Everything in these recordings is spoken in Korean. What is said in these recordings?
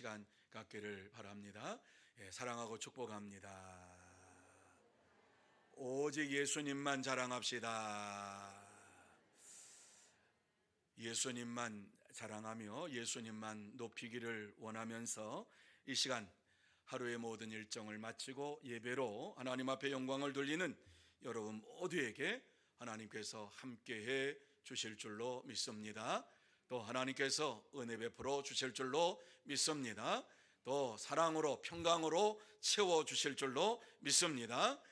시간 갖기를 바랍니다. 사랑하고 축복합니다. 오직 예수님만 자랑합시다. 예수님만 자랑하며 예수님만 높이기를 원하면서 이 시간 하루의 모든 일정을 마치고 예배로 하나님 앞에 영광을 돌리는 여러분 모두에게 하나님께서 함께해 주실 줄로 믿습니다. 또 하나님께서 은혜 베풀어 주실 줄로 믿습니다. 또 사랑으로 평강으로 채워 주실 줄로 믿습니다.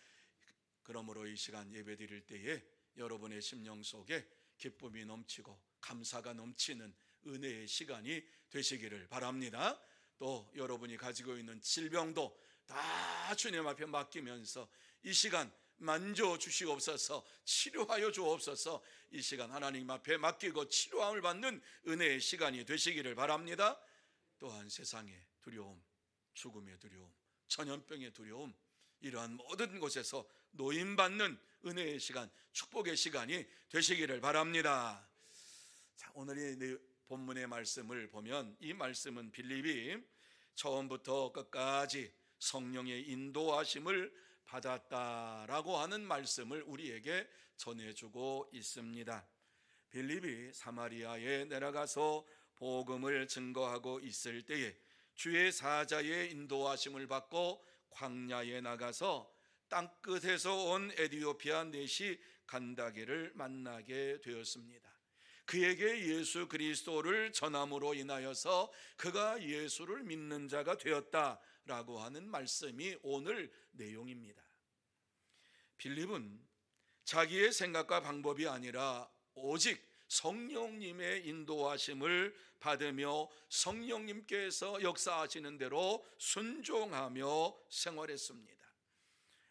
그러므로 이 시간 예배 드릴 때에 여러분의 심령 속에 기쁨이 넘치고 감사가 넘치는 은혜의 시간이 되시기를 바랍니다. 또 여러분이 가지고 있는 질병도 다 주님 앞에 맡기면서 이 시간 만져 주시옵소서, 치료하여 주옵소서. 이 시간 하나님 앞에 맡기고 치료함을 받는 은혜의 시간이 되시기를 바랍니다. 또한 세상의 두려움, 죽음의 두려움, 전염병의 두려움, 이러한 모든 곳에서 노임받는 은혜의 시간, 축복의 시간이 되시기를 바랍니다. 자, 오늘의 본문의 말씀을 보면 이 말씀은 빌립이 처음부터 끝까지 성령의 인도하심을 받았다라고 하는 말씀을 우리에게 전해주고 있습니다. 빌립이 사마리아에 내려가서 복음을 증거하고 있을 때에 주의 사자의 인도하심을 받고 광야에 나가서 땅끝에서 온 에디오피아 넷이 간다게를 만나게 되었습니다. 그에게 예수 그리스도를 전함으로 인하여서 그가 예수를 믿는 자가 되었다라고 하는 말씀이 오늘 내용입니다. 빌립은 자기의 생각과 방법이 아니라 오직 성령님의 인도하심을 받으며 성령님께서 역사하시는 대로 순종하며 생활했습니다.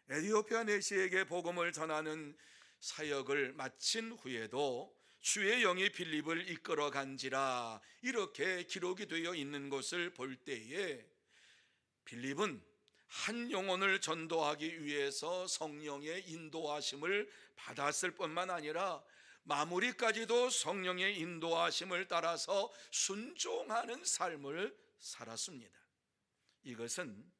에디오피아 내시에게 복음을 전하는 사역을 마친 후에도 주의 영이 빌립을 이끌어 간지라 이렇게 기록이 되어 있는 것을 볼 때에 빌립은 한 영혼을 전도하기 위해서 성령의 인도하심을 받았을 뿐만 아니라 마무리까지도 성령의 인도하심을 따라서 순종하는 삶을 살았습니다. 이것은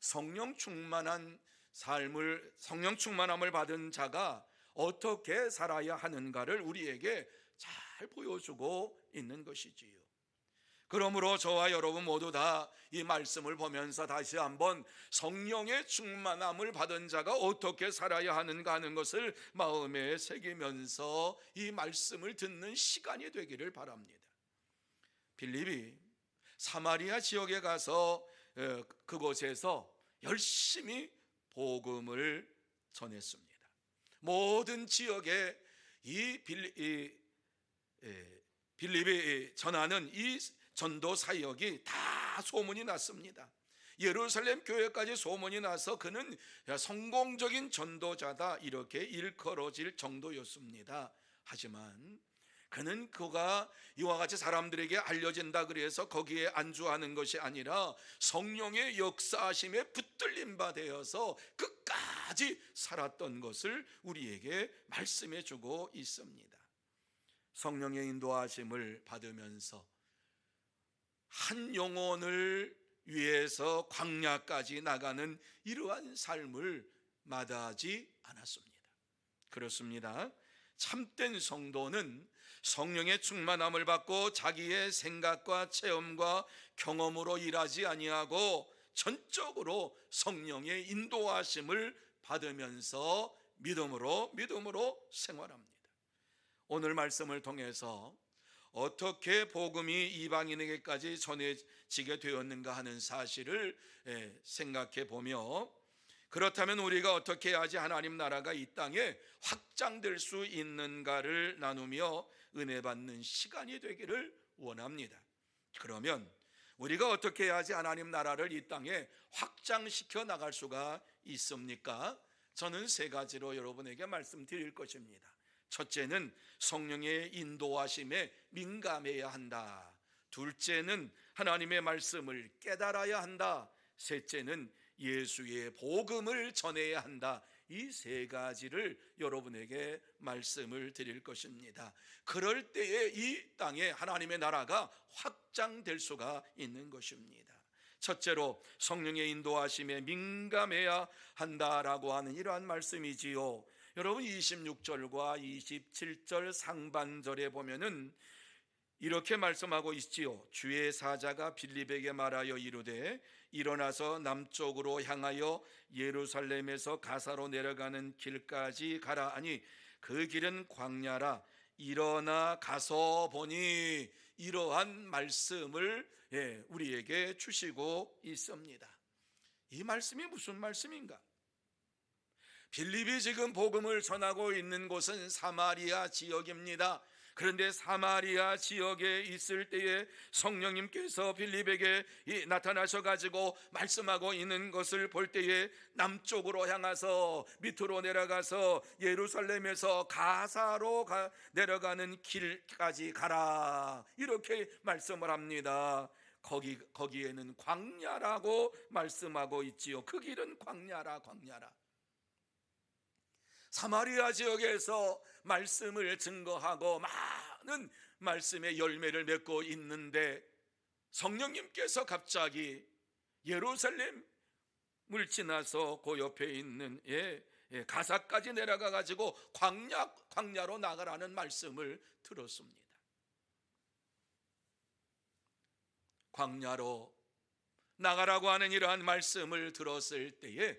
성령 충만한 삶을, 성령 충만함을 받은 자가 어떻게 살아야 하는가를 우리에게 잘 보여주고 있는 것이지요. 그러므로 저와 여러분 모두 다 이 말씀을 보면서 다시 한번 성령의 충만함을 받은 자가 어떻게 살아야 하는가 하는 것을 마음에 새기면서 이 말씀을 듣는 시간이 되기를 바랍니다. 빌립이 사마리아 지역에 가서 그곳에서 열심히 복음을 전했습니다. 모든 지역에 이 빌립이 전하는 이 전도 사역이 다 소문이 났습니다. 예루살렘 교회까지 소문이 나서 그는 성공적인 전도자다 이렇게 일컬어질 정도였습니다. 하지만 그는 그가 이와 같이 사람들에게 알려진다 그래서 거기에 안주하는 것이 아니라 성령의 역사하심에 붙들림 바 되어서 끝까지 살았던 것을 우리에게 말씀해 주고 있습니다. 성령의 인도하심을 받으면서 한 영혼을 위해서 광야까지 나가는 이러한 삶을 마다하지 않았습니다. 그렇습니다. 참된 성도는 성령의 충만함을 받고 자기의 생각과 체험과 경험으로 일하지 아니하고 전적으로 성령의 인도하심을 받으면서 믿음으로 생활합니다. 오늘 말씀을 통해서 어떻게 복음이 이방인에게까지 전해지게 되었는가 하는 사실을 생각해 보며, 그렇다면 우리가 어떻게 해야지 하나님 나라가 이 땅에 확장될 수 있는가를 나누며 은혜 받는 시간이 되기를 원합니다. 그러면 우리가 어떻게 해야지 하나님 나라를 이 땅에 확장시켜 나갈 수가 있습니까? 저는 세 가지로 여러분에게 말씀드릴 것입니다. 첫째는 성령의 인도하심에 민감해야 한다. 둘째는 하나님의 말씀을 깨달아야 한다. 셋째는 예수의 복음을 전해야 한다. 이 세 가지를 여러분에게 말씀을 드릴 것입니다. 그럴 때에 이 땅에 하나님의 나라가 확장될 수가 있는 것입니다. 첫째로 성령의 인도하심에 민감해야 한다라고 하는 이러한 말씀이지요. 여러분 26절과 27절 상반절에 보면은 이렇게 말씀하고 있지요. 주의 사자가 빌립에게 말하여 이르되 일어나서 남쪽으로 향하여 예루살렘에서 가사로 내려가는 길까지 가라. 아니 그 길은 광야라. 일어나 가서 보니, 이러한 말씀을 우리에게 주시고 있습니다. 이 말씀이 무슨 말씀인가? 빌립이 지금 복음을 전하고 있는 곳은 사마리아 지역입니다. 그런데 사마리아 지역에 있을 때에 성령님께서 빌립에게 나타나셔가지고 말씀하고 있는 것을 볼 때에 남쪽으로 향해서 밑으로 내려가서 예루살렘에서 가사로 내려가는 길까지 가라, 이렇게 말씀을 합니다. 거기에는 광야라고 말씀하고 있지요. 그 길은 광야라. 사마리아 지역에서 말씀을 증거하고 많은 말씀의 열매를 맺고 있는데 성령님께서 갑자기 예루살렘을 지나서 그 옆에 있는 가사까지 내려가 가지고 광야로 나가라는 말씀을 들었습니다. 광야로 나가라고 하는 이러한 말씀을 들었을 때에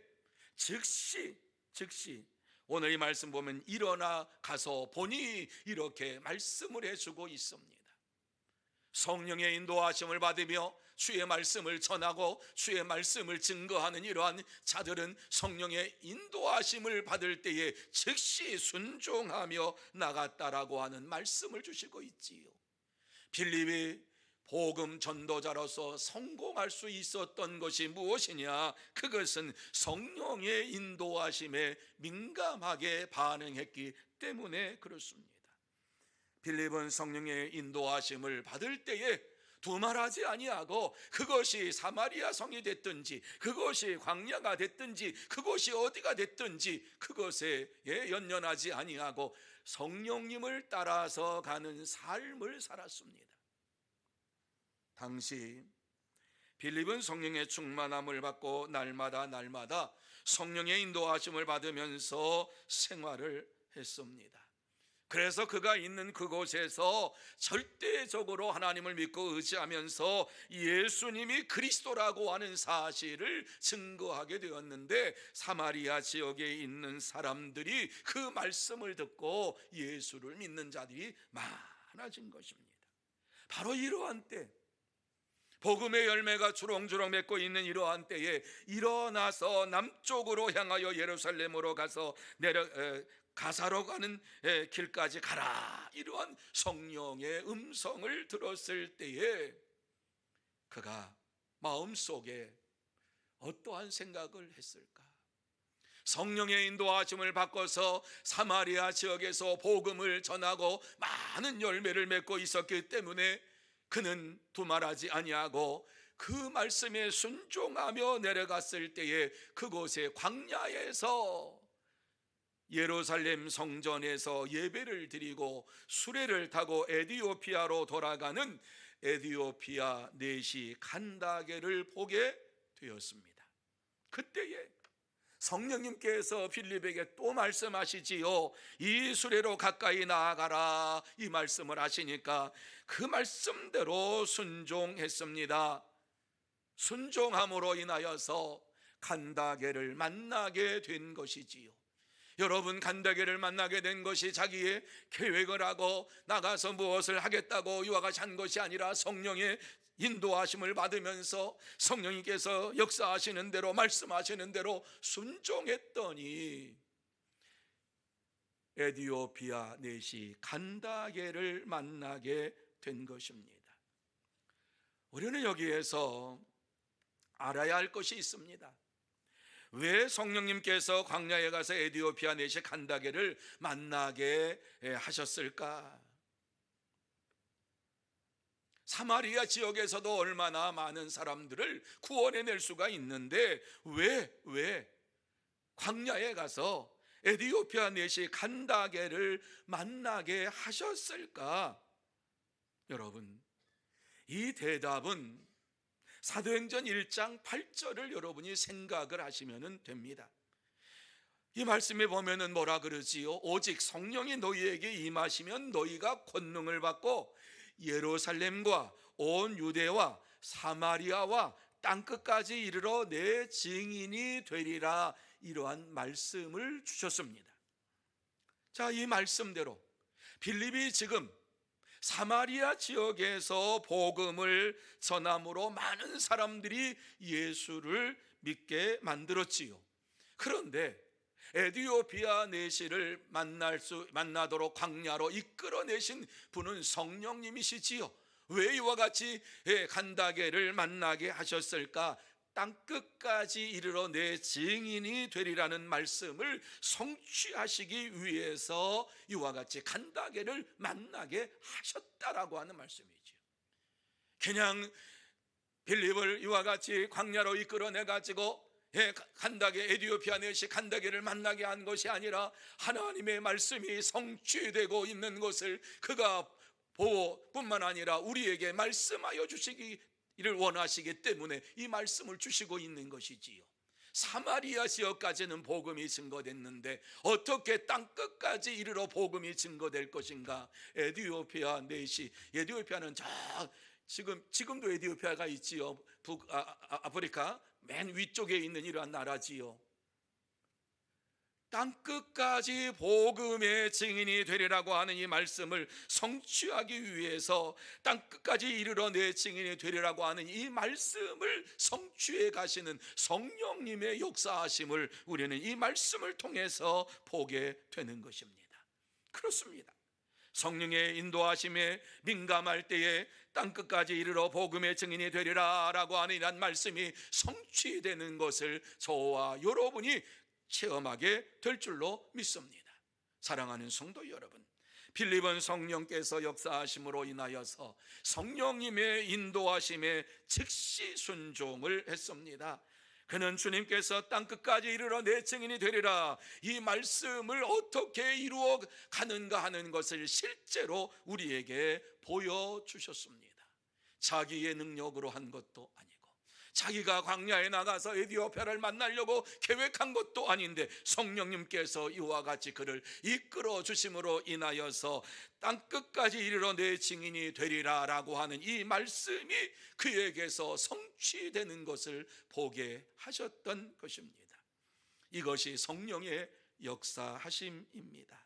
즉시 오늘 이 말씀 보면 일어나 가서 보니, 이렇게 말씀을 해주고 있습니다. 성령의 인도하심을 받으며 주의 말씀을 전하고 주의 말씀을 증거하는 이러한 자들은 성령의 인도하심을 받을 때에 즉시 순종하며 나갔다라고 하는 말씀을 주시고 있지요. 빌립이 복음 전도자로서 성공할 수 있었던 것이 무엇이냐? 그것은 성령의 인도하심에 민감하게 반응했기 때문에 그렇습니다. 빌립은 성령의 인도하심을 받을 때에 두말하지 아니하고 그것이 사마리아 성이 됐든지 그것이 광야가 됐든지 그것이 어디가 됐든지 그것에 연연하지 아니하고 성령님을 따라서 가는 삶을 살았습니다. 당시 빌립은 성령의 충만함을 받고 날마다 성령의 인도하심을 받으면서 생활을 했습니다. 그래서 그가 있는 그곳에서 절대적으로 하나님을 믿고 의지하면서 예수님이 그리스도라고 하는 사실을 증거하게 되었는데 사마리아 지역에 있는 사람들이 그 말씀을 듣고 예수를 믿는 자들이 많아진 것입니다. 바로 이러한 때, 복음의 열매가 주렁주렁 맺고 있는 이러한 때에 일어나서 남쪽으로 향하여 예루살렘으로 가서 가사로 가는 길까지 가라, 이러한 성령의 음성을 들었을 때에 그가 마음속에 어떠한 생각을 했을까? 성령의 인도하심을 받고서 사마리아 지역에서 복음을 전하고 많은 열매를 맺고 있었기 때문에 그는 두말하지 아니하고 그 말씀에 순종하며 내려갔을 때에 그곳에 광야에서 예루살렘 성전에서 예배를 드리고 수레를 타고 에디오피아로 돌아가는 에디오피아 내시 칸다게를 보게 되었습니다. 그때에 성령님께서 빌립에게 또 말씀하시지요. 이 수레로 가까이 나아가라, 이 말씀을 하시니까 그 말씀대로 순종했습니다. 순종함으로 인하여서 칸다게를 만나게 된 것이지요. 여러분, 칸다게를 만나게 된 것이 자기의 계획을 하고 나가서 무엇을 하겠다고 이와 같이 한 것이 아니라 성령의 인도하심을 받으면서 성령님께서 역사하시는 대로 말씀하시는 대로 순종했더니 에디오피아 내시 칸다게를 만나게 된 것입니다. 우리는 여기에서 알아야 할 것이 있습니다. 왜 성령님께서 광야에 가서 에디오피아 내시 칸다게를 만나게 하셨을까? 사마리아 지역에서도 얼마나 많은 사람들을 구원해낼 수가 있는데 왜 광야에 가서 에디오피아 내시 칸다게를 만나게 하셨을까? 여러분, 이 대답은 사도행전 1장 8절을 여러분이 생각을 하시면 됩니다. 이 말씀에 보면은 뭐라 그러지요? 오직 성령이 너희에게 임하시면 너희가 권능을 받고 예루살렘과 온 유대와 사마리아와 땅끝까지 이르러 내 증인이 되리라. 이러한 말씀을 주셨습니다. 자, 이 말씀대로 빌립이 지금 사마리아 지역에서 복음을 전함으로 많은 사람들이 예수를 믿게 만들었지요. 그런데 에디오피아 내시를 만나도록 광야로 이끌어내신 분은 성령님이시지요. 왜 이와 같이 간다게를 만나게 하셨을까? 땅끝까지 이르러 내 증인이 되리라는 말씀을 성취하시기 위해서 이와 같이 간다게를 만나게 하셨다라고 하는 말씀이죠. 그냥 빌립을 이와 같이 광야로 이끌어내 가지고 간다게 에디오피아 내시 간다게를 만나게 한 것이 아니라 하나님의 말씀이 성취되고 있는 것을 그가 보고 뿐만 아니라 우리에게 말씀하여 주시기를 원하시기 때문에 이 말씀을 주시고 있는 것이지요. 사마리아 지역까지는 복음이 증거됐는데 어떻게 땅끝까지 이르러 복음이 증거될 것인가? 에디오피아 내시, 에디오피아는 지금도 에디오피아가 있지요. 아프리카 맨 위쪽에 있는 이러한 나라지요. 땅끝까지 복음의 증인이 되리라고 하는 이 말씀을 성취하기 위해서 땅끝까지 이르러 내 증인이 되리라고 하는 이 말씀을 성취해 가시는 성령님의 역사하심을 우리는 이 말씀을 통해서 보게 되는 것입니다. 그렇습니다. 성령의 인도하심에 민감할 때에 땅끝까지 이르러 복음의 증인이 되리라 라고 하는 이런 말씀이 성취되는 것을 저와 여러분이 체험하게 될 줄로 믿습니다. 사랑하는 성도 여러분, 빌립은 성령께서 역사하심으로 인하여서 성령님의 인도하심에 즉시 순종을 했습니다. 그는 주님께서 땅끝까지 이르러 내 증인이 되리라 이 말씀을 어떻게 이루어 가는가 하는 것을 실제로 우리에게 보여주셨습니다. 자기의 능력으로 한 것도 아니고 자기가 광야에 나가서 에디오피아를 만나려고 계획한 것도 아닌데 성령님께서 이와 같이 그를 이끌어 주심으로 인하여서 땅끝까지 이르러 내 증인이 되리라 라고 하는 이 말씀이 그에게서 성취되는 것을 보게 하셨던 것입니다. 이것이 성령의 역사하심입니다.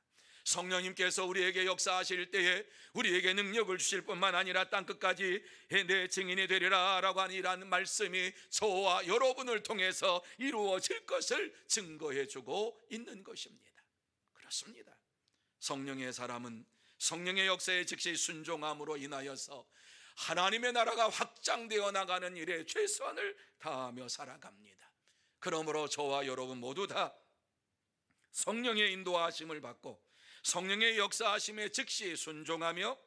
성령님께서 우리에게 역사하실 때에 우리에게 능력을 주실 뿐만 아니라 땅끝까지 내 증인이 되리라 라고 하는 이라는 말씀이 저와 여러분을 통해서 이루어질 것을 증거해 주고 있는 것입니다. 그렇습니다. 성령의 사람은 성령의 역사에 즉시 순종함으로 인하여서 하나님의 나라가 확장되어 나가는 일에 최선을 다하며 살아갑니다. 그러므로 저와 여러분 모두 다 성령의 인도하심을 받고 성령의 역사하심에 즉시 순종하며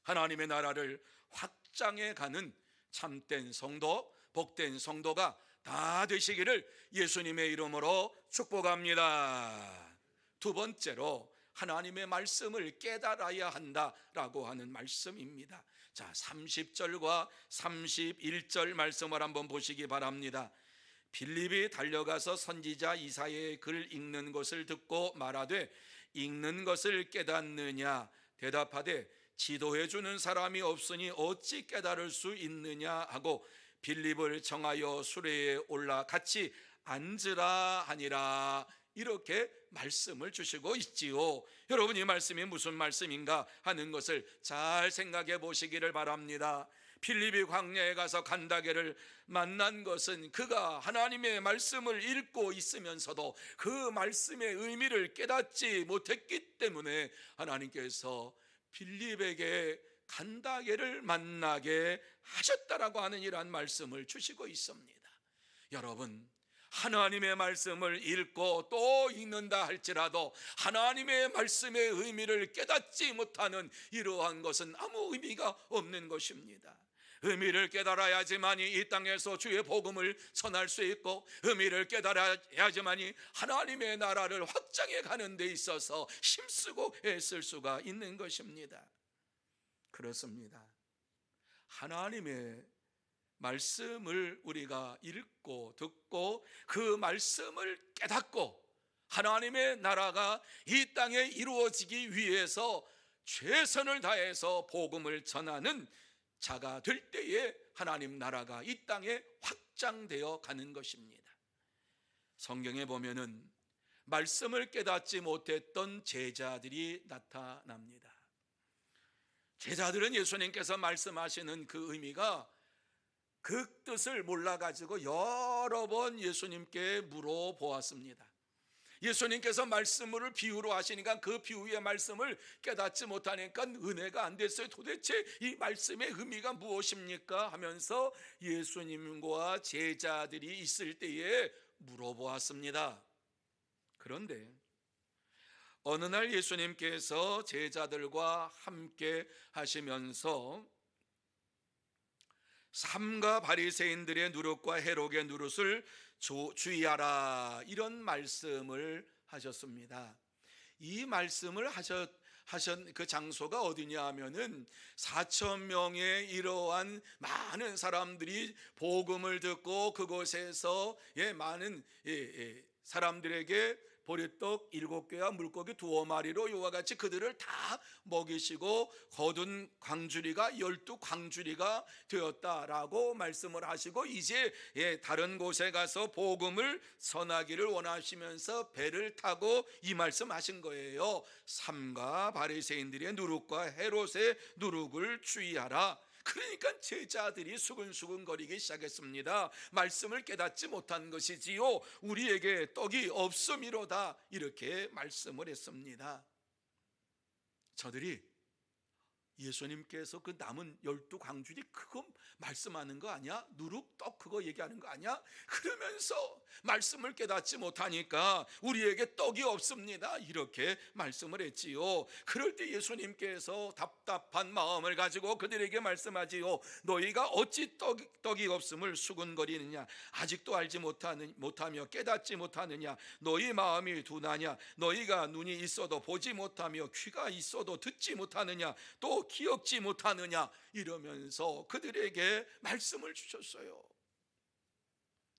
하나님의 나라를 확장해 가는 참된 성도, 복된 성도가 다 되시기를 예수님의 이름으로 축복합니다. 두 번째로 하나님의 말씀을 깨달아야 한다라고 하는 말씀입니다. 자, 30절과 31절 말씀을 한번 보시기 바랍니다. 빌립이 달려가서 선지자 이사야의 글 읽는 것을 듣고 말하되 읽는 것을 깨닫느냐? 대답하되 지도해 주는 사람이 없으니 어찌 깨달을 수 있느냐 하고 빌립을 정하여 수레에 올라 같이 앉으라 하니라. 이렇게 말씀을 주시고 있지요. 여러분, 이 말씀이 무슨 말씀인가 하는 것을 잘 생각해 보시기를 바랍니다. 빌립이 광야에 가서 간다게를 만난 것은 그가 하나님의 말씀을 읽고 있으면서도 그 말씀의 의미를 깨닫지 못했기 때문에 하나님께서 빌립에게 간다게를 만나게 하셨다라고 하는 이러한 말씀을 주시고 있습니다. 여러분, 하나님의 말씀을 읽고 또 읽는다 할지라도 하나님의 말씀의 의미를 깨닫지 못하는 이러한 것은 아무 의미가 없는 것입니다. 의미를 깨달아야지만이 이 땅에서 주의 복음을 전할 수 있고 의미를 깨달아야지만이 하나님의 나라를 확장해 가는 데 있어서 힘쓰고 애쓸 수가 있는 것입니다. 그렇습니다. 하나님의 말씀을 우리가 읽고 듣고 그 말씀을 깨닫고 하나님의 나라가 이 땅에 이루어지기 위해서 최선을 다해서 복음을 전하는 자가 될 때에 하나님 나라가 이 땅에 확장되어 가는 것입니다. 성경에 보면은 말씀을 깨닫지 못했던 제자들이 나타납니다. 제자들은 예수님께서 말씀하시는 그 의미가 그 뜻을 몰라가지고 여러 번 예수님께 물어보았습니다. 예수님께서 말씀을 비유로 하시니까 그 비유의 말씀을 깨닫지 못하니까 은혜가 안 됐어요. 도대체 이 말씀의 의미가 무엇입니까? 하면서 예수님과 제자들이 있을 때에 물어보았습니다. 그런데 어느 날 예수님께서 제자들과 함께 하시면서 삼가 바리새인들의 누룩과 헤롯의 누룩을 주의하라, 이런 말씀을 하셨습니다. 이 말씀을 하신 그 장소가 어디냐 하면은 4,000명의 이러한 많은 사람들이 복음을 듣고 그곳에서 많은 사람들에게 보리떡 7개와 물고기 2마리로 이와 같이 그들을 다 먹이시고 거둔 광주리가 12광주리가 되었다라고 말씀을 하시고, 이제 다른 곳에 가서 복음을 전하기를 원하시면서 배를 타고 이 말씀하신 거예요. 삼가 바리새인들의 누룩과 헤롯의 누룩을 주의하라. 그러니까 제자들이 수근수근 거리기 시작했습니다. 말씀을 깨닫지 못한 것이지요, 우리에게 떡이 없음이로다, 이렇게 말씀을 했습니다. 저들이 예수님께서 그 남은 12광주리 그거 말씀하는 거 아니야? 누룩, 떡 그거 얘기하는 거 아니야? 그러면서 말씀을 깨닫지 못하니까 우리에게 떡이 없습니다, 이렇게 말씀을 했지요. 그럴 때 예수님께서 답답한 마음을 가지고 그들에게 말씀하지요. 너희가 어찌 떡이 없음을 수군거리느냐? 아직도 알지 못하며 깨닫지 못하느냐? 너희 마음이 둔하냐? 너희가 눈이 있어도 보지 못하며 귀가 있어도 듣지 못하느냐? 또 기억지 못하느냐? 이러면서 그들에게 말씀을 주셨어요.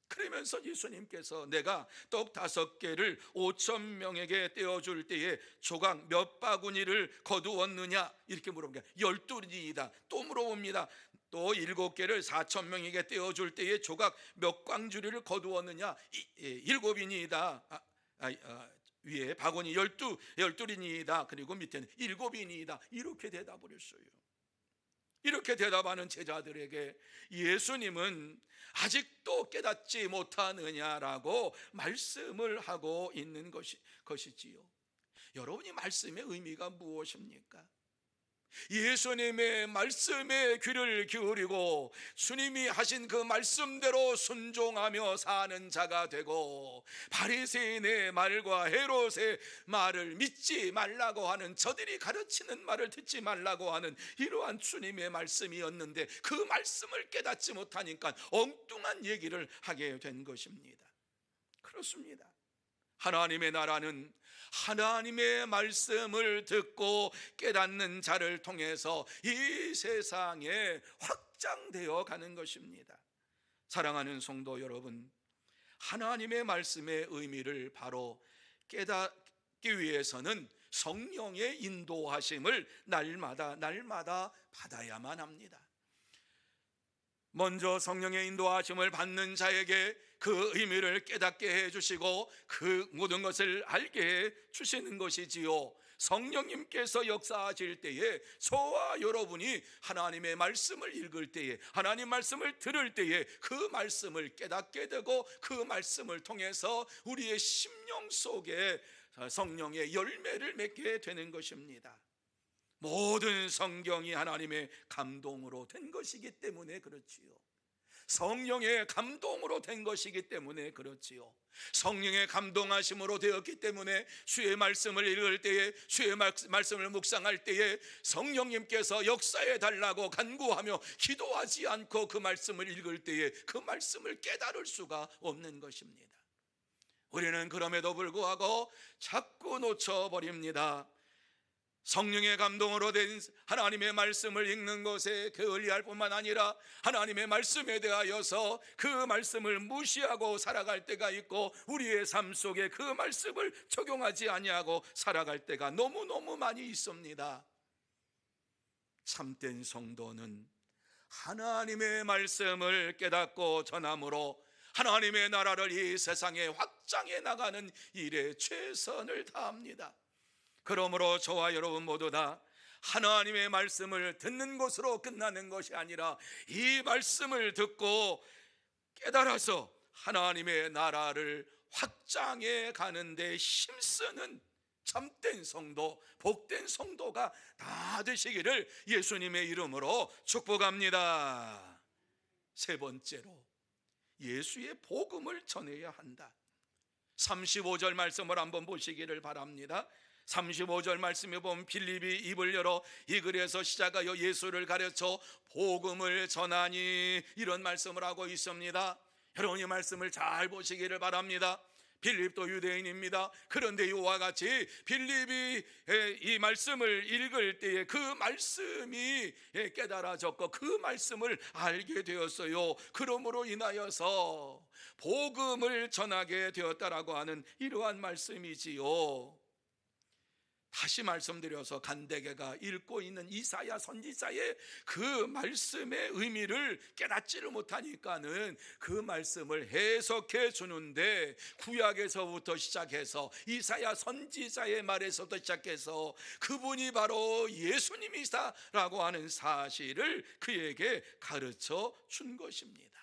그러면서 예수님께서 내가 떡 5개를 5,000명에게 떼어줄 때에 조각 몇 바구니를 거두었느냐? 이렇게 물어봅니다. 12이다. 또 물어봅니다. 또 7개를 4,000명에게 떼어줄 때에 조각 몇 광주리를 거두었느냐? 7이니이다. 위에 바구니 12이니이다. 그리고 밑에는 7이니이다. 이렇게 대답을 했어요. 이렇게 대답하는 제자들에게 예수님은 아직도 깨닫지 못하느냐라고 말씀을 하고 있는 것이지요. 여러분이 말씀의 의미가 무엇입니까? 예수님의 말씀에 귀를 기울이고 주님이 하신 그 말씀대로 순종하며 사는 자가 되고, 바리새인의 말과 헤롯의 말을 믿지 말라고 하는, 저들이 가르치는 말을 듣지 말라고 하는 이러한 주님의 말씀이었는데 그 말씀을 깨닫지 못하니까 엉뚱한 얘기를 하게 된 것입니다. 그렇습니다. 하나님의 나라는 하나님의 말씀을 듣고 깨닫는 자를 통해서 이 세상에 확장되어 가는 것입니다. 사랑하는 성도 여러분, 하나님의 말씀의 의미를 바로 깨닫기 위해서는 성령의 인도하심을 날마다 받아야만 합니다. 먼저 성령의 인도하심을 받는 자에게 그 의미를 깨닫게 해주시고 그 모든 것을 알게 해주시는 것이지요. 성령님께서 역사하실 때에 저와 여러분이 하나님의 말씀을 읽을 때에, 하나님 말씀을 들을 때에 그 말씀을 깨닫게 되고 그 말씀을 통해서 우리의 심령 속에 성령의 열매를 맺게 되는 것입니다. 모든 성경이 하나님의 감동으로 된 것이기 때문에 그렇지요. 성령의 감동으로 된 것이기 때문에 그렇지요. 성령의 감동하심으로 되었기 때문에 주의 말씀을 읽을 때에, 주의 말씀을 묵상할 때에 성령님께서 역사해 달라고 간구하며 기도하지 않고 그 말씀을 읽을 때에 그 말씀을 깨달을 수가 없는 것입니다. 우리는 그럼에도 불구하고 자꾸 놓쳐버립니다. 성령의 감동으로 된 하나님의 말씀을 읽는 것에 게을리할 뿐만 아니라 하나님의 말씀에 대하여서 그 말씀을 무시하고 살아갈 때가 있고, 우리의 삶 속에 그 말씀을 적용하지 아니하고 살아갈 때가 너무너무 많이 있습니다. 참된 성도는 하나님의 말씀을 깨닫고 전함으로 하나님의 나라를 이 세상에 확장해 나가는 일에 최선을 다합니다. 그러므로 저와 여러분 모두 다 하나님의 말씀을 듣는 것으로 끝나는 것이 아니라 이 말씀을 듣고 깨달아서 하나님의 나라를 확장해 가는데 힘쓰는 참된 성도, 복된 성도가 다 되시기를 예수님의 이름으로 축복합니다. 세 번째로, 예수의 복음을 전해야 한다. 35절 말씀을 한번 보시기를 바랍니다. 35절 말씀에 보면 빌립이 입을 열어 이 글에서 시작하여 예수를 가르쳐 복음을 전하니, 이런 말씀을 하고 있습니다. 여러분, 이 말씀을 잘 보시기를 바랍니다. 빌립도 유대인입니다. 그런데 이와 같이 빌립이 이 말씀을 읽을 때에 그 말씀이 깨달아졌고 그 말씀을 알게 되었어요. 그러므로 인하여서 복음을 전하게 되었다라고 하는 이러한 말씀이지요. 다시 말씀드려서 간대게가 읽고 있는 이사야 선지자의 그 말씀의 의미를 깨닫지를 못하니까는 그 말씀을 해석해 주는데, 구약에서부터 시작해서 이사야 선지자의 말에서부터 시작해서 그분이 바로 예수님이시다라고 하는 사실을 그에게 가르쳐 준 것입니다.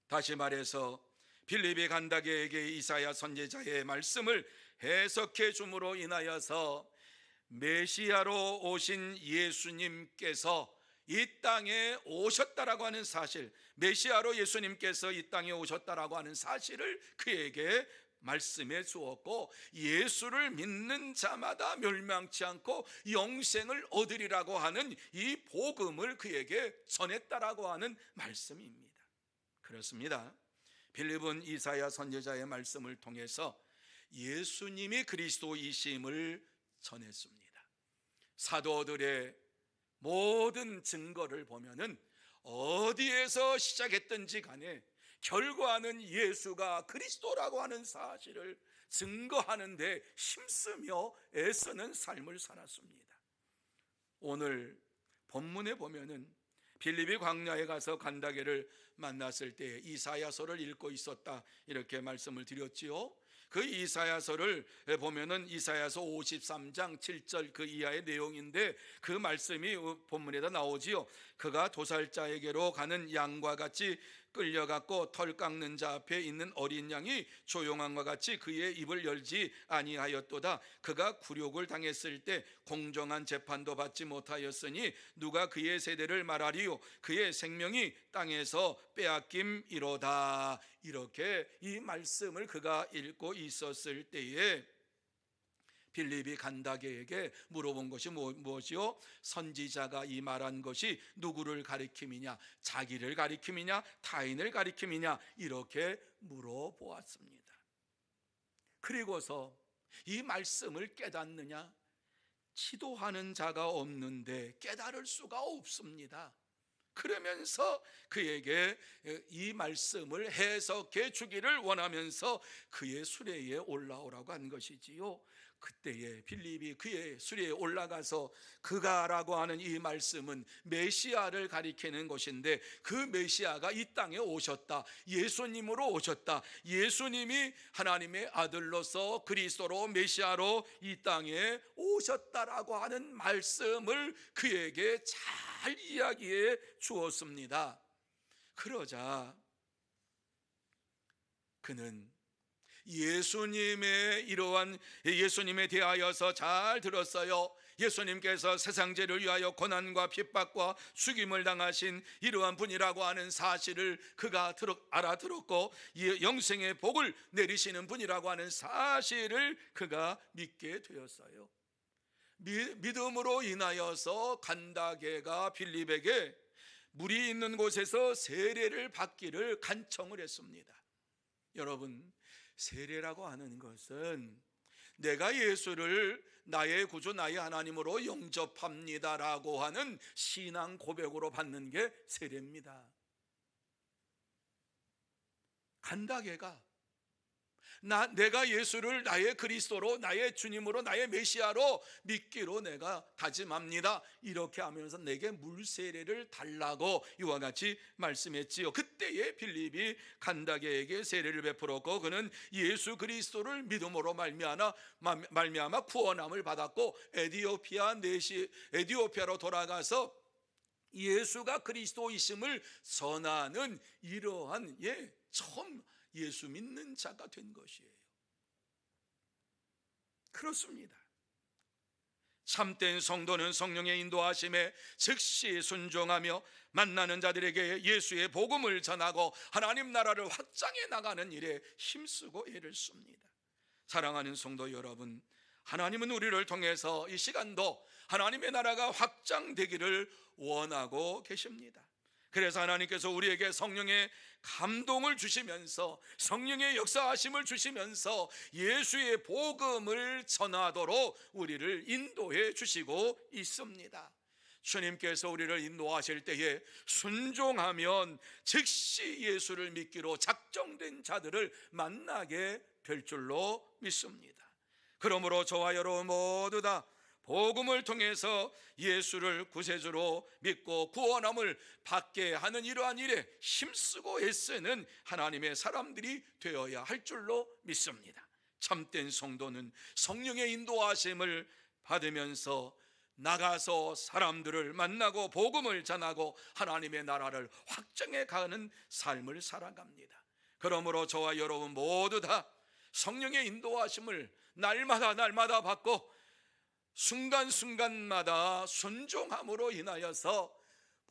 다시 말해서 빌립이 간다게에게 이사야 선지자의 말씀을 해석해 줌으로 인하여서 메시아로 오신 예수님께서 이 땅에 오셨다라고 하는 사실, 메시아로 예수님께서 이 땅에 오셨다라고 하는 사실을 그에게 말씀해 주었고, 예수를 믿는 자마다 멸망치 않고 영생을 얻으리라고 하는 이 복음을 그에게 전했다라고 하는 말씀입니다. 그렇습니다. 빌립은 이사야 선지자의 말씀을 통해서 예수님이 그리스도이심을 전했습니다. 사도들의 모든 증거를 보면은 어디에서 시작했든지 간에 결과는 예수가 그리스도라고 하는 사실을 증거하는데 힘쓰며 애쓰는 삶을 살았습니다. 오늘 본문에 보면은 빌립이 광야에 가서 간다게를 만났을 때 이사야서를 읽고 있었다, 이렇게 말씀을 드렸지요. 그 이사야서를 보면은 이사야서 53장 7절 그 이하의 내용인데, 그 말씀이 본문에다 나오지요. 그가 도살자에게로 가는 양과 같이 끌려갔고 털 깎는 자 앞에 있는 어린 양이 조용함과 같이 그의 입을 열지 아니하였도다. 그가 굴욕을 당했을 때 공정한 재판도 받지 못하였으니 누가 그의 세대를 말하리요. 그의 생명이 땅에서 빼앗김이로다. 이렇게 이 말씀을 그가 읽고 있었을 때에 빌립이 간다게에게 물어본 것이 무엇이요? 선지자가 이 말한 것이 누구를 가리킴이냐, 자기를 가리킴이냐, 타인을 가리킴이냐, 이렇게 물어보았습니다. 그리고서 이 말씀을 깨닫느냐, 지도하는 자가 없는데 깨달을 수가 없습니다. 그러면서 그에게 이 말씀을 해석해 주기를 원하면서 그의 수레에 올라오라고 한 것이지요. 그때에 빌립이 그의 수레에 올라가서 그가라고 하는 이 말씀은 메시아를 가리키는 것인데, 그 메시아가 이 땅에 오셨다, 예수님으로 오셨다, 예수님이 하나님의 아들로서 그리스도로 메시아로 이 땅에 오셨다라고 하는 말씀을 그에게 잘 이야기해 주었습니다. 그러자 그는 예수님의 이러한 예수님에 대하여서 잘 들었어요. 예수님께서 세상죄를 위하여 고난과 핍박과 죽임을 당하신 이러한 분이라고 하는 사실을 그가 알아들었고, 영생의 복을 내리시는 분이라고 하는 사실을 그가 믿게 되었어요. 믿음으로 인하여서 간다게가 빌립에게 물이 있는 곳에서 세례를 받기를 간청을 했습니다. 여러분, 세례라고 하는 것은 내가 예수를 나의 구주 나의 하나님으로 영접합니다라고 하는 신앙 고백으로 받는 게 세례입니다. 간다게가 내가 예수를 나의 그리스도로, 나의 주님으로, 나의 메시아로 믿기로 내가 다짐합니다. 이렇게 하면서 내게 물세례를 달라고 이와 같이 말씀했지요. 그때에 빌립이 간다게에게 세례를 베풀었고 그는 예수 그리스도를 믿음으로 말미암아 구원함을 받았고 에디오피아로 돌아가서 예수가 그리스도이심을 선하는 이러한 처음 예수 믿는 자가 된 것이에요. 그렇습니다. 참된 성도는 성령의 인도하심에 즉시 순종하며 만나는 자들에게 예수의 복음을 전하고 하나님 나라를 확장해 나가는 일에 힘쓰고 애를 씁니다. 사랑하는 성도 여러분, 하나님은 우리를 통해서 이 시간도 하나님의 나라가 확장되기를 원하고 계십니다. 그래서 하나님께서 우리에게 성령의 감동을 주시면서 성령의 역사하심을 주시면서 예수의 복음을 전하도록 우리를 인도해 주시고 있습니다. 주님께서 우리를 인도하실 때에 순종하면 즉시 예수를 믿기로 작정된 자들을 만나게 될 줄로 믿습니다. 그러므로 저와 여러분 모두 다 복음을 통해서 예수를 구세주로 믿고 구원함을 받게 하는 이러한 일에 힘쓰고 애쓰는 하나님의 사람들이 되어야 할 줄로 믿습니다. 참된 성도는 성령의 인도하심을 받으면서 나가서 사람들을 만나고 복음을 전하고 하나님의 나라를 확장해 가는 삶을 살아갑니다. 그러므로 저와 여러분 모두 다 성령의 인도하심을 날마다 받고 순간순간마다 순종함으로 인하여서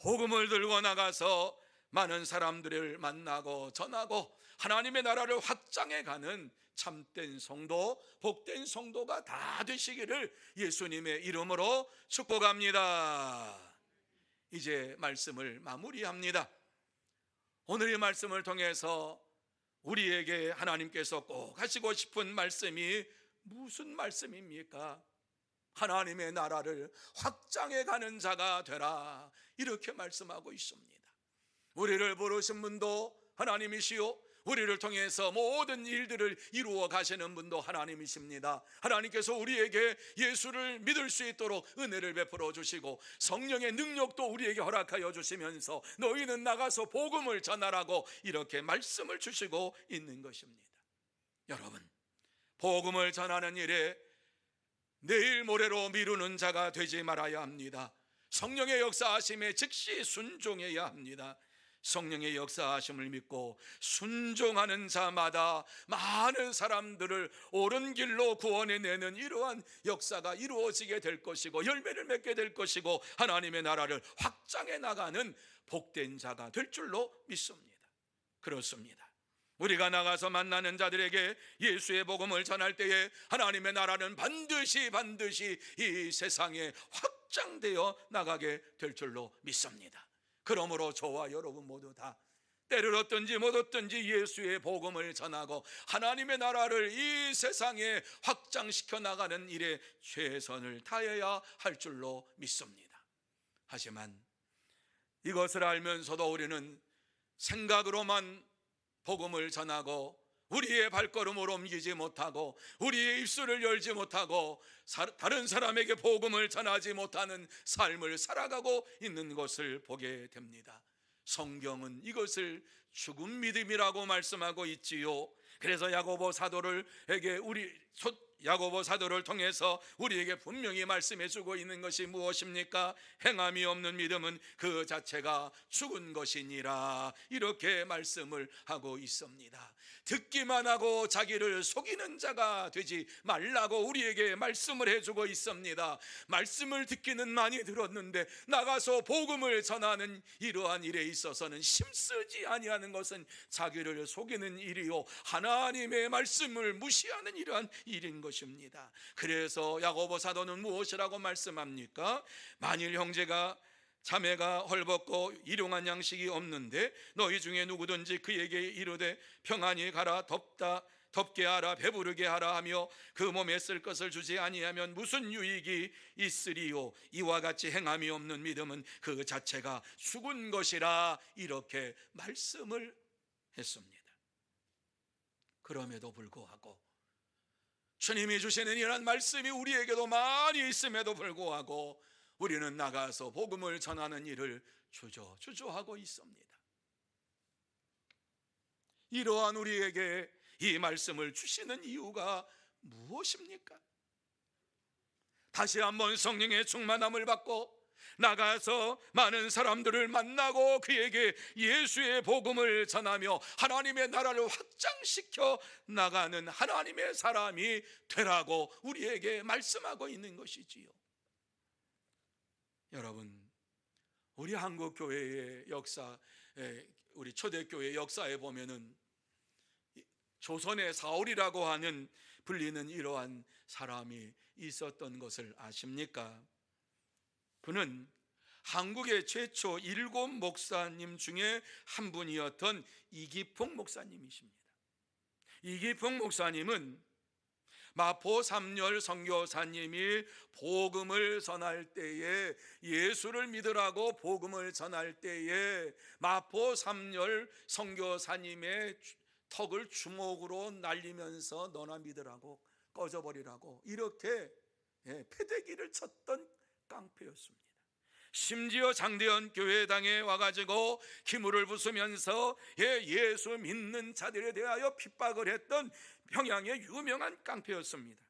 복음을 들고 나가서 많은 사람들을 만나고 전하고 하나님의 나라를 확장해 가는 참된 성도, 복된 성도가 다 되시기를 예수님의 이름으로 축복합니다. 이제 말씀을 마무리합니다. 오늘의 말씀을 통해서 우리에게 하나님께서 꼭 하시고 싶은 말씀이 무슨 말씀입니까? 하나님의 나라를 확장해 가는 자가 되라, 이렇게 말씀하고 있습니다. 우리를 부르신 분도 하나님이시요 우리를 통해서 모든 일들을 이루어 가시는 분도 하나님이십니다. 하나님께서 우리에게 예수를 믿을 수 있도록 은혜를 베풀어 주시고 성령의 능력도 우리에게 허락하여 주시면서 너희는 나가서 복음을 전하라고 이렇게 말씀을 주시고 있는 것입니다. 여러분, 복음을 전하는 일에 내일 모레로 미루는 자가 되지 말아야 합니다. 성령의 역사하심에 즉시 순종해야 합니다. 성령의 역사하심을 믿고 순종하는 자마다 많은 사람들을 옳은 길로 구원해 내는 이러한 역사가 이루어지게 될 것이고 열매를 맺게 될 것이고 하나님의 나라를 확장해 나가는 복된 자가 될 줄로 믿습니다. 그렇습니다. 우리가 나가서 만나는 자들에게 예수의 복음을 전할 때에 하나님의 나라는 반드시 이 세상에 확장되어 나가게 될 줄로 믿습니다. 그러므로 저와 여러분 모두 다 때를 얻든지 못 얻든지 예수의 복음을 전하고 하나님의 나라를 이 세상에 확장시켜 나가는 일에 최선을 다해야 할 줄로 믿습니다. 하지만 이것을 알면서도 우리는 생각으로만 복음을 전하고 우리의 발걸음을 옮기지 못하고 우리의 입술을 열지 못하고 다른 사람에게 복음을 전하지 못하는 삶을 살아가고 있는 것을 보게 됩니다. 성경은 이것을 죽은 믿음이라고 말씀하고 있지요. 그래서 야고보 사도를 통해서 우리에게 분명히 말씀해 주고 있는 것이 무엇입니까? 행함이 없는 믿음은 그 자체가 죽은 것이니라, 이렇게 말씀을 하고 있습니다. 듣기만 하고 자기를 속이는 자가 되지 말라고 우리에게 말씀을 해주고 있습니다. 말씀을 듣기는 많이 들었는데 나가서 복음을 전하는 이러한 일에 있어서는 힘쓰지 아니하는 것은 자기를 속이는 일이요 하나님의 말씀을 무시하는 이러한 일인 것입니다. 그래서 야고보 사도는 무엇이라고 말씀합니까? 만일 형제가 자매가 헐벗고 일용한 양식이 없는데 너희 중에 누구든지 그에게 이르되 평안히 가라, 덥게 하라 배부르게 하라 하며 그 몸에 쓸 것을 주지 아니하면 무슨 유익이 있으리요. 이와 같이 행함이 없는 믿음은 그 자체가 죽은 것이라 이렇게 말씀을 했습니다. 그럼에도 불구하고 주님이 주시는 이런 말씀이 우리에게도 많이 있음에도 불구하고 우리는 나가서 복음을 전하는 일을 주저하고 있습니다. 이러한 우리에게 이 말씀을 주시는 이유가 무엇입니까? 다시 한번 성령의 충만함을 받고 나가서 많은 사람들을 만나고 그에게 예수의 복음을 전하며 하나님의 나라를 확장시켜 나가는 하나님의 사람이 되라고 우리에게 말씀하고 있는 것이지요. 여러분, 우리 한국 교회의 역사, 우리 초대교회 역사에 보면은 조선의 사울이라고 하는 불리는 이러한 사람이 있었던 것을 아십니까? 그는 한국의 최초 7 목사님 중에 한 분이었던 이기풍 목사님이십니다. 이기풍 목사님은 마포 삼열 선교사님이 복음을 전할 때에 예수를 믿으라고 복음을 전할 때에 마포 삼열 선교사님의 턱을 주먹으로 날리면서 너나 믿으라고 꺼져버리라고 이렇게 패대기를 쳤던 깡패였습니다. 심지어 장대현 교회당에 와가지고 기물을 부수면서 예수 믿는 자들에 대하여 핍박을 했던 평양의 유명한 깡패였습니다.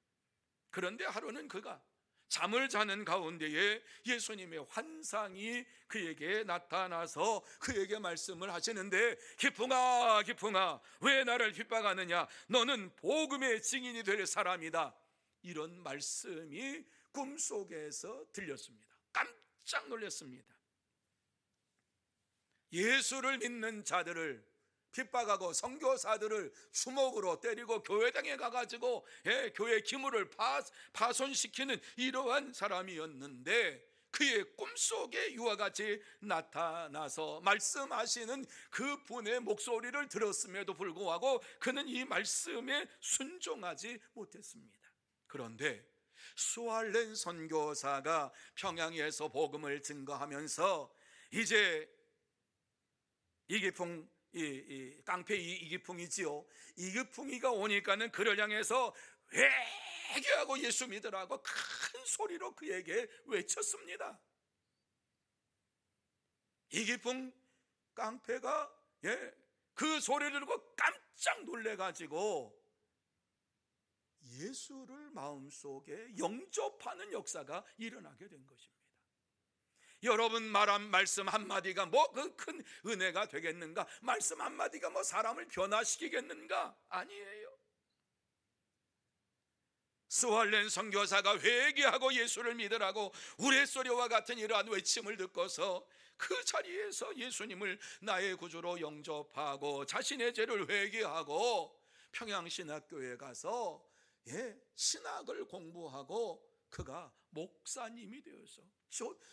그런데 하루는 그가 잠을 자는 가운데에 예수님의 환상이 그에게 나타나서 그에게 말씀을 하시는데, 기풍아 기풍아 왜 나를 핍박하느냐, 너는 복음의 증인이 될 사람이다. 이런 말씀이 꿈속에서 들렸습니다. 깜짝 놀랐습니다. 예수를 믿는 자들을 핍박하고 선교사들을 주먹으로 때리고 교회당에 가가지고 교회 기물을 파손시키는 이러한 사람이었는데, 그의 꿈속에 이와 같이 나타나서 말씀하시는 그분의 목소리를 들었음에도 불구하고 그는 이 말씀에 순종하지 못했습니다. 그런데 수알렌 선교사가 평양에서 복음을 증거하면서 이제 이기풍 이 깡패 이기풍이지요. 이기풍이가 오니까는 그를 향해서 회개하고 예수 믿으라고 큰 소리로 그에게 외쳤습니다. 이기풍 깡패가 그 소리를 듣고 깜짝 놀래가지고 예수를 마음속에 영접하는 역사가 일어나게 된 것입니다. 여러분, 말한 말씀 한마디가 뭐 그 큰 은혜가 되겠는가? 말씀 한마디가 뭐 사람을 변화시키겠는가? 아니에요. 스왈렌 선교사가 회개하고 예수를 믿으라고 우레소리와 같은 이러한 외침을 듣고서 그 자리에서 예수님을 나의 구주로 영접하고 자신의 죄를 회개하고 평양신학교에 가서 신학을 공부하고 그가 목사님이 되어서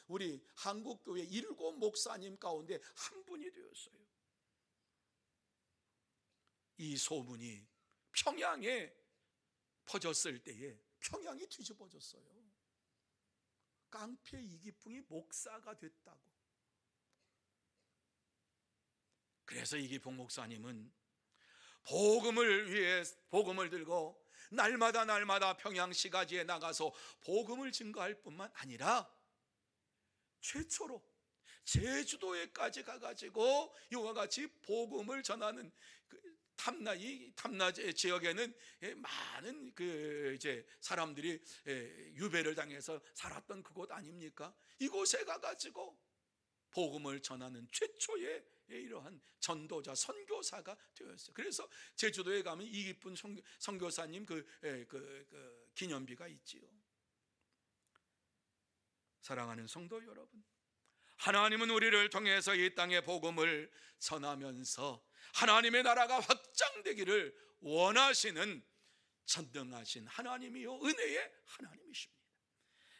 우리 한국교회 7 목사님 가운데 한 분이 되었어요. 이 소문이 평양에 퍼졌을 때에 평양이 뒤집어졌어요. 깡패 이기풍이 목사가 됐다고. 그래서 이기풍 목사님은 복음을 위해 복음을 들고 날마다 평양시가지에 나가서 복음을 증거할 뿐만 아니라 최초로 제주도에까지 가가지고 이와 같이 복음을 전하는 탐나 지역에는 많은 이제 사람들이 유배를 당해서 살았던 그곳 아닙니까? 이곳에 가가지고 복음을 전하는 최초의 이러한 전도자 선교사가 되었어요. 그래서 제주도에 가면 이기쁜 선교사님 그 기념비가 있지요. 사랑하는 성도 여러분, 하나님은 우리를 통해서 이 땅에 복음을 전하면서 하나님의 나라가 확장되기를 원하시는 전능하신 하나님이요 은혜의 하나님이십니다.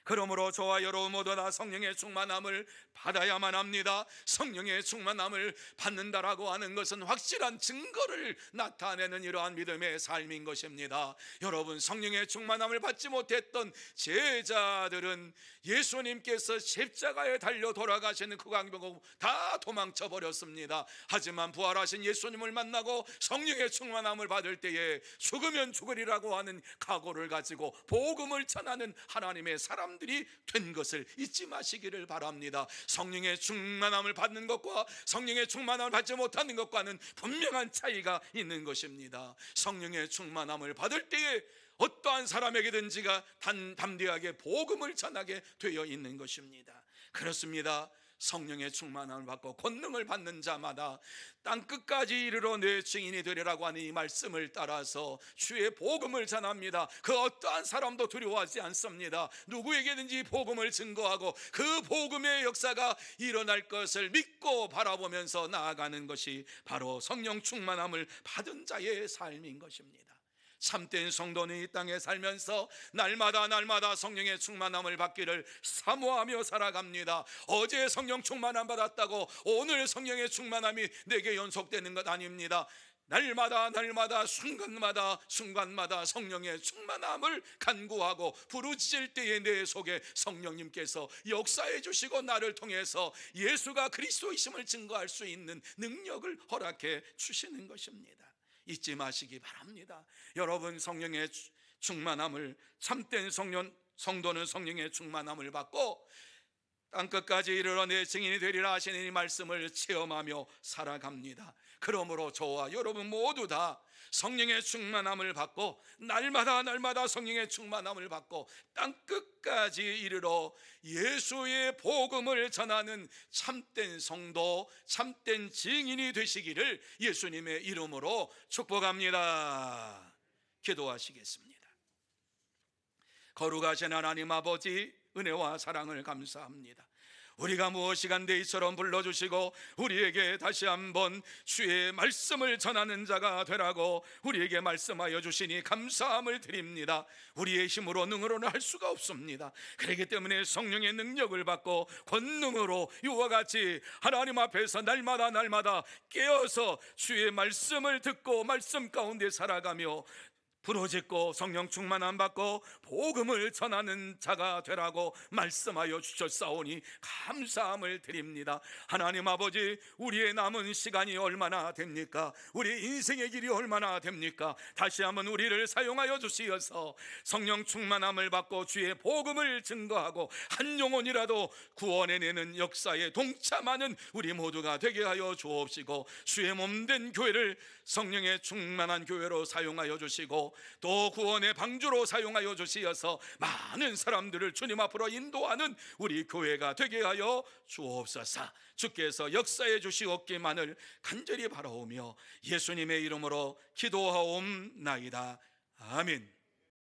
그러므로 저와 여러분 모두 다 성령의 충만함을 받아야만 합니다. 성령의 충만함을 받는다라고 하는 것은 확실한 증거를 나타내는 이러한 믿음의 삶인 것입니다. 여러분, 성령의 충만함을 받지 못했던 제자들은 예수님께서 십자가에 달려 돌아가시는 그 광경을 다 도망쳐 버렸습니다. 하지만 부활하신 예수님을 만나고 성령의 충만함을 받을 때에 죽으면 죽으리라고 하는 각오를 가지고 복음을 전하는 하나님의 사람들이 된 것을 잊지 마시기를 바랍니다. 성령의 충만함을 받는 것과 성령의 충만함을 받지 못하는 것과는 분명한 차이가 있는 것입니다. 성령의 충만함을 받을 때에 어떠한 사람에게든지가 담대하게 복음을 전하게 되어 있는 것입니다. 그렇습니다. 성령의 충만함을 받고 권능을 받는 자마다 땅끝까지 이르러 내 증인이 되리라고 하는 이 말씀을 따라서 주의 복음을 전합니다. 그 어떠한 사람도 두려워하지 않습니다. 누구에게든지 복음을 증거하고 그 복음의 역사가 일어날 것을 믿고 바라보면서 나아가는 것이 바로 성령 충만함을 받은 자의 삶인 것입니다. 참된 성도는 이 땅에 살면서 날마다 성령의 충만함을 받기를 사모하며 살아갑니다. 어제 성령 충만함 받았다고 오늘 성령의 충만함이 내게 연속되는 것 아닙니다. 날마다 순간마다 성령의 충만함을 간구하고 부르짖을 때에 내 속에 성령님께서 역사해 주시고 나를 통해서 예수가 그리스도이심을 증거할 수 있는 능력을 허락해 주시는 것입니다. 잊지 마시기 바랍니다. 여러분, 성령의 충만함을, 참된 성도는 성령의 충만함을 받고 땅끝까지 이르러 내 증인이 되리라 하시는 이 말씀을 체험하며 살아갑니다. 그러므로 저와 여러분 모두 다 성령의 충만함을 받고 날마다 성령의 충만함을 받고 땅끝까지 이르러 예수의 복음을 전하는 참된 성도, 참된 증인이 되시기를 예수님의 이름으로 축복합니다. 기도하시겠습니다. 거룩하신 하나님 아버지, 은혜와 사랑을 감사합니다. 우리가 무엇이간데 이처럼 불러주시고 우리에게 다시 한번 주의 말씀을 전하는 자가 되라고 우리에게 말씀하여 주시니 감사함을 드립니다. 우리의 힘으로 능으로는 할 수가 없습니다. 그렇기 때문에 성령의 능력을 받고 권능으로 이와 같이 하나님 앞에서 날마다 깨어서 주의 말씀을 듣고 말씀 가운데 살아가며 부르짖고 성령 충만함 받고 복음을 전하는 자가 되라고 말씀하여 주셨사오니 감사함을 드립니다. 하나님 아버지, 우리의 남은 시간이 얼마나 됩니까? 우리 인생의 길이 얼마나 됩니까? 다시 한번 우리를 사용하여 주시어서 성령 충만함을 받고 주의 복음을 증거하고 한 영혼이라도 구원해 내는 역사에 동참하는 우리 모두가 되게 하여 주옵시고, 주의 몸된 교회를 성령의 충만한 교회로 사용하여 주시고 또 구원의 방주로 사용하여 주시어서 많은 사람들을 주님 앞으로 인도하는 우리 교회가 되게 하여 주옵소서. 주께서 역사해 주시옵기만을 간절히 바라오며 예수님의 이름으로 기도하옵나이다. 아멘.